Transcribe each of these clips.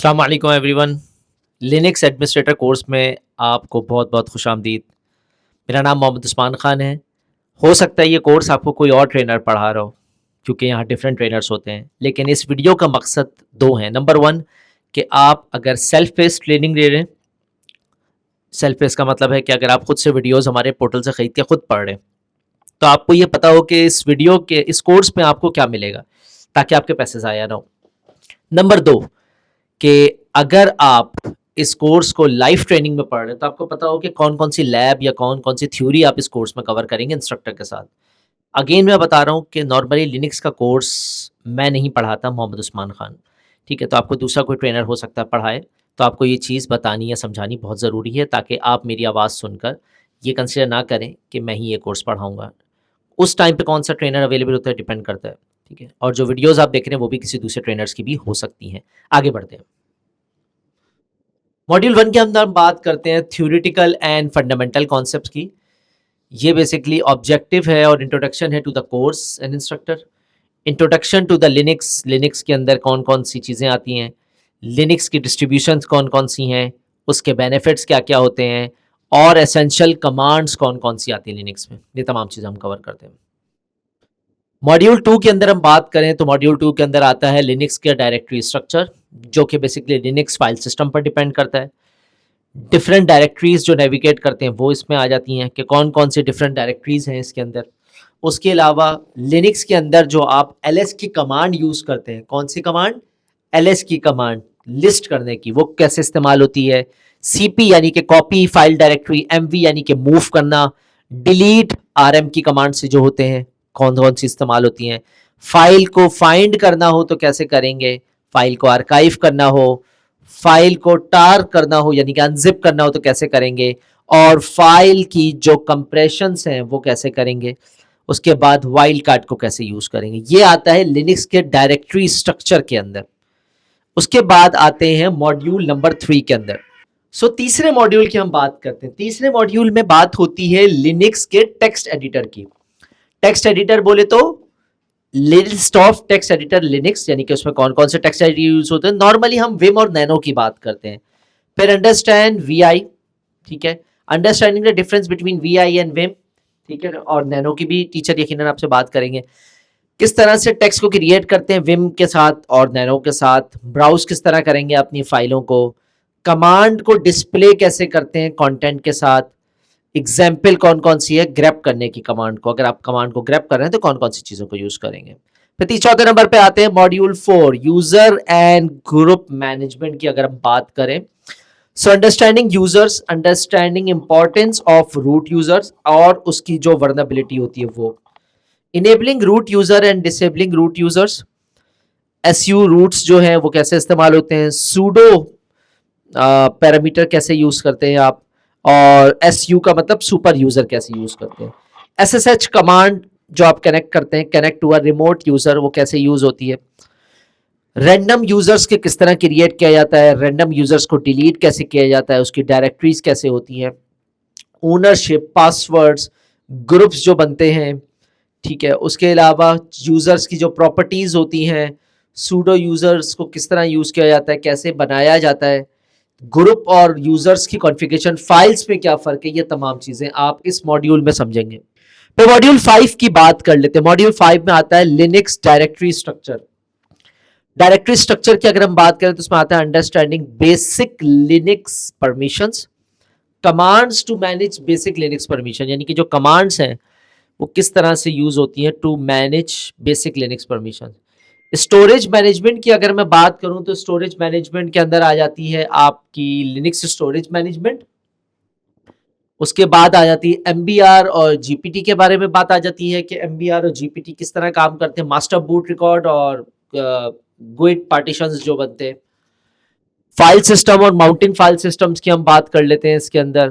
अस्सलाम वालेकुम everyone. Linux administrator course में आपको बहुत बहुत खुशामदीद। मेरा नाम मोहम्मद उस्मान ख़ान है। हो सकता है ये कोर्स आपको कोई और ट्रेनर पढ़ा रहा हो, क्योंकि यहाँ डिफरेंट ट्रेनर्स होते हैं। लेकिन इस वीडियो का मकसद दो हैं। नंबर वन, कि आप अगर सेल्फ पेस ट्रेनिंग ले रहे हैं, सेल्फ पेस का मतलब है कि अगर आप खुद से वीडियोज़ हमारे पोर्टल से ख़रीद के खुद पढ़ रहे हैं, तो आपको ये पता हो कि इस कोर्स में आपको क्या मिलेगा, ताकि आपके पैसे ज़ाया ना हो। नंबर दो, कि अगर आप इस कोर्स को लाइव ट्रेनिंग में पढ़ रहे हैं, तो आपको पता हो कि कौन कौन सी लैब या कौन कौन सी थ्योरी आप इस कोर्स में कवर करेंगे इंस्ट्रक्टर के साथ। अगेन मैं बता रहा हूँ कि नॉर्मली लिनक्स का कोर्स मैं नहीं पढ़ाता, मोहम्मद उस्मान खान। ठीक है, तो आपको दूसरा कोई ट्रेनर हो सकता है पढ़ाए, तो आपको ये चीज़ बतानी या समझानी बहुत ज़रूरी है, ताकि आप मेरी आवाज़ सुनकर ये कंसिडर ना करें कि मैं ही ये कोर्स पढ़ाऊँगा। उस टाइम पे कौन सा ट्रेनर अवेलेबल होता है डिपेंड करता है। ठीक है, और जो वीडियोज़ आप देख रहे हैं वो भी किसी दूसरे ट्रेनर्स की भी हो सकती हैं। आगे बढ़ते हैं। मॉड्यूल 1 के अंदर हम बात करते हैं थ्योरेटिकल एंड फंडामेंटल कॉन्सेप्ट्स की। ये बेसिकली ऑब्जेक्टिव है और इंट्रोडक्शन है to the course and instructor. Introduction to the Linux, Linux के अंदर कौन कौन सी चीज़ें आती हैं, लिनक्स की डिस्ट्रीब्यूशंस कौन कौन सी हैं, उसके बेनिफिट्स क्या क्या होते हैं, और एसेंशियल कमांड्स कौन कौन सी आती हैं लिनक्स में। ये तमाम चीज़ें हम कवर करते हैं। मॉड्यूल 2 के अंदर हम बात करें तो मॉड्यूल 2 के अंदर आता है लिनक्स का डायरेक्टरी स्ट्रक्चर, जो कि बेसिकली लिनक्स फाइल सिस्टम पर डिपेंड करता है। डिफरेंट डायरेक्टरीज जो नेविगेट करते हैं वो इसमें आ जाती हैं कि कौन कौन सी डिफरेंट डायरेक्टरीज हैं इसके अंदर। उसके अलावा लिनक्स के अंदर जो आप ls की कमांड यूज़ करते हैं, कौन सी कमांड, ls की कमांड लिस्ट करने की, वो कैसे इस्तेमाल होती है। cp यानी कि कॉपी फाइल डायरेक्टरी, mv यानी कि मूव करना, डिलीट rm की कमांड से जो होते हैं कौन कौन सी इस्तेमाल होती हैं। फाइल को फाइंड करना हो तो कैसे करेंगे, फाइल को आर्काइव करना हो, फाइल को टार करना हो यानी कि अनजिप करना हो तो कैसे करेंगे, और फाइल की जो कंप्रेशंस हैं वो कैसे करेंगे। उसके बाद वाइल्ड कार्ड को कैसे यूज करेंगे। ये आता है लिनक्स के डायरेक्टरी स्ट्रक्चर के अंदर। उसके बाद आते हैं मॉड्यूल नंबर 3 के अंदर। तीसरे मॉड्यूल की हम बात करते हैं। तीसरे मॉड्यूल में बात होती है लिनक्स के टेक्स्ट एडिटर की। टेक्स्ट एडिटर बोले तो list of text editor Linux, यानी कि उसमें कौन कौन से टेक्स्ट एडिटर यूज होते हैं। नॉर्मली हम विम और नैनो की बात करते हैं। फिर अंडरस्टैंड वीआई, ठीक है, understanding the difference between VI and Vim, ठीक है, और नैनो की भी टीचर यकीनन आपसे बात करेंगे। किस तरह से टेक्स्ट को क्रिएट करते हैं विम के साथ और नैनो के साथ, ब्राउज किस तरह करेंगे अपनी फाइलों को, कमांड को डिस्प्ले कैसे करते हैं कंटेंट के साथ, एग्जाम्पल कौन कौन सी है ग्रैब करने की कमांड को, अगर आप कमांड को ग्रैब कर रहे हैं तो कौन कौन सी चीज़ों को यूज़ करेंगे। फिर चौथे नंबर पे आते हैं module 4, user and group management की अगर हम बात करें। So understanding users, understanding importance of root users और उसकी जो वर्नेबिलिटी होती है वो, enabling root user and disabling root users, SU roots जो हैं वो कैसे इस्तेमाल होते हैं, सूडो पैरामीटर कैसे यूज़ करते हैं आप, और एसयू का मतलब सुपर यूज़र कैसे यूज़ करते हैं। एसएसएच कमांड जो आप कनेक्ट करते हैं, connect to a remote user, वो कैसे यूज़ होती है। रैंडम यूजर्स के किस तरह क्रिएट किया जाता है, रैंडम यूजर्स को डिलीट कैसे किया जाता है, उसकी डायरेक्टरीज कैसे होती हैं, ओनरशिप, पासवर्ड्स, ग्रुप्स जो बनते हैं, ठीक है। उसके अलावा यूजर्स की जो प्रॉपर्टीज होती हैं, सूडो यूजर्स को किस तरह यूज किया जाता है, कैसे बनाया जाता है, ग्रुप और यूजर्स की कॉन्फ़िगरेशन, फाइल्स में क्या फ़र्क है, ये तमाम चीज़ें आप इस मॉड्यूल में समझेंगे। तो मॉड्यूल 5 की बात कर लेते हैं। मॉड्यूल 5 में आता है Linux directory structure. Directory structure की अगर हम बात करें तो उसमें आता है understanding basic Linux permissions, commands to manage basic Linux permission, यानी कि जो कमांड्स हैं वो किस तरह से यूज होती हैं to manage basic Linux permission. Storage management की अगर मैं बात करूं तो स्टोरेज मैनेजमेंट के अंदर आ जाती है आपकी लिनक्स स्टोरेज मैनेजमेंट। उसके बाद आ जाती है एमबीआर और जीपीटी के बारे में बात आ जाती है कि एमबीआर और जीपीटी किस तरह काम करते हैं, मास्टर बूट रिकॉर्ड और गुइड पार्टीशंस जो बनते हैं। फाइल सिस्टम और माउंटिंग फाइल सिस्टम्स की हम बात कर लेते हैं इसके अंदर,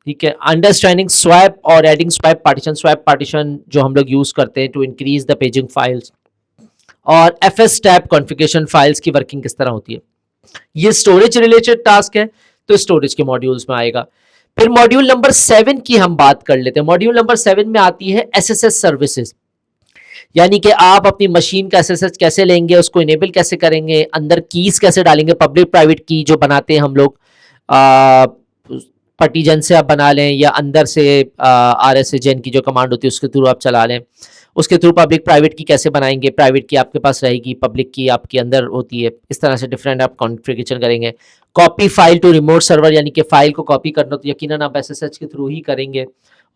ठीक है। अंडरस्टैंडिंग स्वैप और एडिंग स्वैप पार्टीशन जो हम लोग यूज करते हैं to increase the paging files, और एफएस टैब कॉन्फ़िगरेशन फाइल्स की वर्किंग किस तरह होती है। ये स्टोरेज रिलेटेड टास्क है तो स्टोरेज के मॉड्यूल्स में आएगा। फिर मॉड्यूल नंबर 7 की हम बात कर लेते हैं। मॉड्यूल नंबर 7 में आती है एसएसएस सर्विसेज। यानी कि आप अपनी मशीन का एसएसएच कैसे लेंगे, उसको इनेबल कैसे करेंगे, अंदर कीज कैसे डालेंगे, पब्लिक प्राइवेट की जो बनाते हैं हम लोग, पर्टीजन से आप बना लें या अंदर से RSA-GEN की जो कमांड होती है उसके थ्रू आप चला लें, उसके थ्रू पब्लिक प्राइवेट की कैसे बनाएंगे, प्राइवेट की आपके पास रहेगी, पब्लिक की आपके अंदर होती है, इस तरह से डिफरेंट आप कॉन्फ़िगरेशन करेंगे। Copy file to remote server, यानी कि फाइल को कॉपी करना तो यकीनन आप SSH के थ्रू ही करेंगे।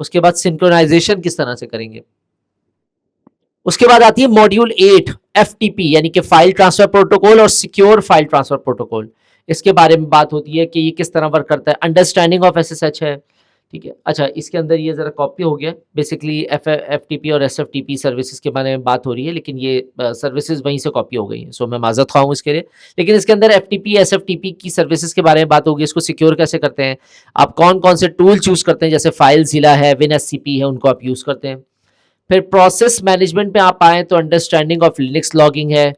उसके बाद सिंक्रोनाइजेशन किस तरह से करेंगे। उसके बाद आती है मॉड्यूल 8 FTP, यानी कि फाइल ट्रांसफर प्रोटोकॉल और सिक्योर फाइल ट्रांसफर प्रोटोकॉल। इसके बारे में बात होती है कि ये किस तरह वर्क करता है, अंडरस्टैंडिंग ऑफ SSH है, ठीक है। अच्छा, इसके अंदर ये ज़रा कॉपी हो गया, बेसिकली FTP और SFTP सर्विसेज के बारे में बात हो रही है, लेकिन ये सर्विसेज वहीं से कॉपी हो गई हैं, सो मैं माज़रत ख़्वाह हूँ इसके लिए। लेकिन इसके अंदर FTP SFTP की सर्विसेज के बारे में बात होगी, इसको सिक्योर कैसे करते हैं, आप कौन कौन से टूल चूज़ करते हैं, जैसे फाइलज़िला है, WinSCP है, उनको आप यूज़ करते हैं। फिर प्रोसेस मैनेजमेंट पे आप आए तो अंडरस्टैंडिंग ऑफ लिनक्स लॉगिंग है,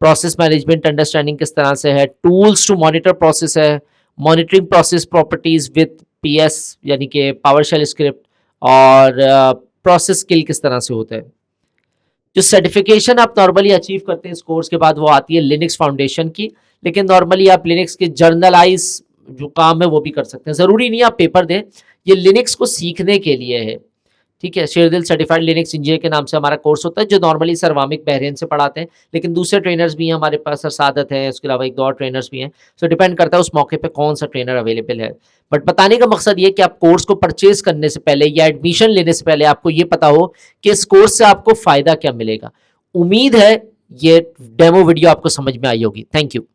प्रोसेस मैनेजमेंट अंडरस्टैंडिंग किस तरह से है, टूल्स टू मॉनिटर प्रोसेस है, monitoring process properties with PS यानी कि पावरशेल स्क्रिप्ट, और प्रोसेस स्किल किस तरह से होता है। जो सर्टिफिकेशन आप नॉर्मली अचीव करते हैं इस कोर्स के बाद वो आती है लिनक्स फाउंडेशन की, लेकिन नॉर्मली आप लिनक्स के जर्नलाइज जो काम है वो भी कर सकते हैं, ज़रूरी नहीं आप पेपर दें, ये लिनक्स को सीखने के लिए है, ठीक है। शेरदिल सर्टिफाइड लिनक्स इंजीनियर के नाम से हमारा कोर्स होता है, जो नॉर्मली सर वामिक बहरेन से पढ़ाते हैं, लेकिन दूसरे ट्रेनर्स भी हैं हमारे पास, सर सादत है, उसके अलावा एक दो और ट्रेनर्स भी हैं। सो डिपेंड करता है उस मौके पे कौन सा ट्रेनर अवेलेबल है। बट बताने का मकसद ये कि आप कोर्स को परचेज करने से पहले या एडमिशन लेने से पहले आपको ये पता हो कि इस कोर्स से आपको फ़ायदा क्या मिलेगा। उम्मीद है ये डेमो वीडियो आपको समझ में आई होगी। Thank you.